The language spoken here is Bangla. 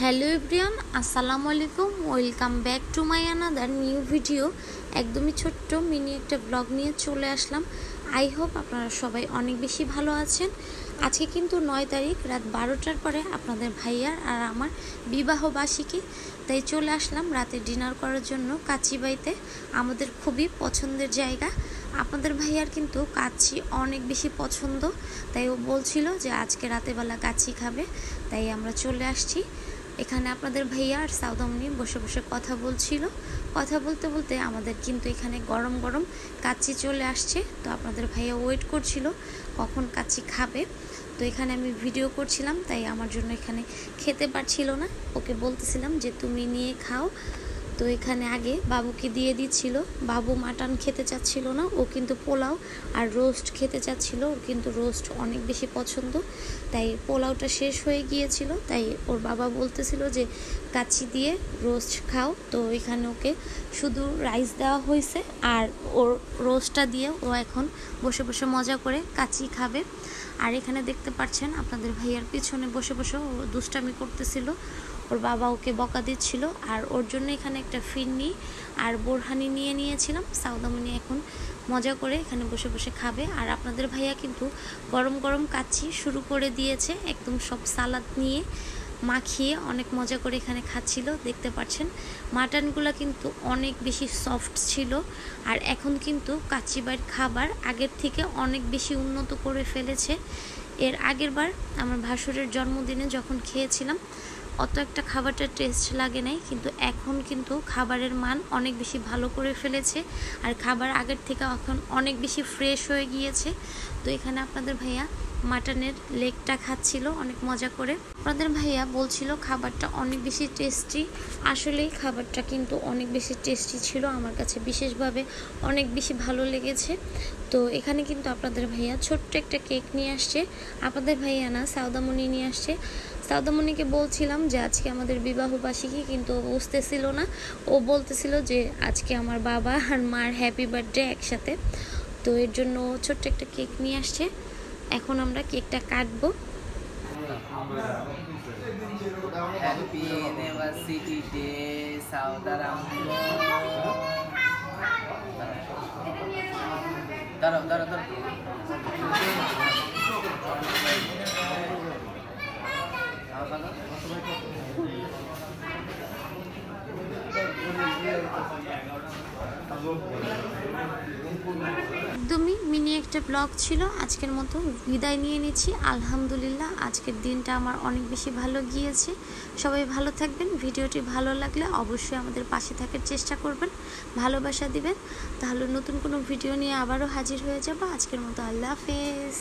হ্যালো এভরিওয়ান, আসসালামু আলাইকুম। Welcome back to my another new video. একদমই ছোট্ট মিনি একটা ব্লগ নিয়ে চলে আসলাম। আই হোপ আপনারা সবাই অনেক বেশি ভালো আছেন। আজকে কিন্তু 9 তারিখ রাত 12টার পরে আপনাদের ভাইয়ার আর আমার বিবাহ বার্ষিকী, তাই চলে আসলাম রাতে ডিনার করার জন্য কাচিবাইতে। আমাদের খুবই পছন্দের জায়গা। আপনাদের ভাইয়ার কিন্তু কাচ্চি অনেক বেশি পছন্দ, তাই ও বলছিল যে আজকে রাতেবেলা কাচ্চি খাবে, তাই আমরা চলে আসছি। এখানে আপনাদের ভাইয়া আর সাউদামনি বসে বসে কথা বলছিল। কথা বলতে বলতে আমাদের কিন্তু এখানে গরম গরম কাচ্চি চলে আসছে। তো আপনাদের ভাইয়া ওয়েট করছিল কখন কাচ্চি খাবে। তো এখানে আমি ভিডিও করছিলাম, তাই আমার জন্য এখানে খেতে পারছিল না। ওকে বলতেছিলাম যে তুমি নিয়ে খাও। তো এখানে আগে বাবুকে দিয়ে দিচ্ছিল। বাবু মাটন খেতে চাচ্ছিল না, ও কিন্তু পোলাও আর রোস্ট খেতে চাচ্ছিল। ওর কিন্তু রোস্ট অনেক বেশি পছন্দ, তাই পোলাওটা শেষ হয়ে গিয়েছিল, তাই ওর বাবা বলতেছিল যে কাচ্চি দিয়ে রোস্ট খাও। তো এখানে ওকে শুধু রাইস দেওয়া হয়েছে, আর ওর রোস্টটা দিয়ে ও এখন বসে বসে মজা করে কাচ্চি খাবে। আর এখানে দেখতে পাচ্ছেন আপনাদের ভাইয়ার পিছনে বসে বসে ও দুষ্টামি করতেছিল। ওর বাবা ওকে বকা দিচ্ছিল। আর ওর জন্য এখানে একটা ফিরনি আর বোরহানি নিয়ে নিয়েছিলাম। সাউদামনি এখন মজা করে এখানে বসে বসে খাবে। আর আপনাদের ভাইয়া কিন্তু গরম গরম কাচ্চি শুরু করে দিয়েছে, একদম সব সালাদ নিয়ে মাখিয়ে অনেক মজা করে এখানে খাচ্ছিল। দেখতে পাচ্ছেন মাটনগুলো কিন্তু অনেক বেশি সফট ছিল। আর এখন কিন্তু কাচ্চিবাইয়ের খাবার আগের থেকে অনেক বেশি উন্নত করে ফেলেছে। এর আগের বার আমার ভাসুরের জন্মদিনে যখন খেয়েছিলাম অত একটা খাবারটার টেস্ট লাগে নাই, কিন্তু এখন কিন্তু খাবারের মান অনেক বেশি ভালো করে ফেলেছে। আর খাবার আগের থেকে এখন অনেক বেশি ফ্রেশ হয়ে গিয়েছে। তো এখানে আপনাদের ভাইয়া মাটনের লেগটা খাচ্ছিল অনেক মজা করে। আপনাদের ভাইয়া বলছিল খাবারটা অনেক বেশি টেস্টি। আসলেই খাবারটা কিন্তু অনেক বেশি টেস্টি ছিল, আমার কাছে বিশেষভাবে অনেক বেশি ভালো লেগেছে। তো এখানে কিন্তু আপনাদের ভাইয়া ছোট্ট একটা কেক নিয়ে আসছে। আপনাদের ভাইয়া না, সাউদামনি নিয়ে আসছে। সাউদামনিকে বলছিলাম যে আজকে আমাদের বিবাহ বার্ষিকী, কিন্তু ও বুঝতেছিল না। ও বলতেছিল যে আজকে আমার বাবা আর মার হ্যাপি বার্থডে একসাথে। তো এর জন্য ছোট্ট একটা কেক নিয়ে আসছে। এখন আমরা কেকটা কাটবো। হ্যাপি ইউনিভার্সিটি ডে সাউদারাম। দাঁড়াও দাঁড়াও দাঁড়াও। একদমই মিনি একটা ব্লগ ছিল। আজকের মতো বিদায় নিয়ে নিচ্ছি। আলহামদুলিল্লাহ আজকের দিনটা আমার অনেক বেশি ভালো গিয়েছে। সবাই ভালো থাকবেন। ভিডিওটি ভালো লাগলে অবশ্যই আমাদের পাশে থাকার চেষ্টা করবেন, ভালোবাসা দিবেন। তাহলে নতুন কোনো ভিডিও নিয়ে আবারও হাজির হয়ে যাব। আজকের মতো আল্লাহ হাফেজ।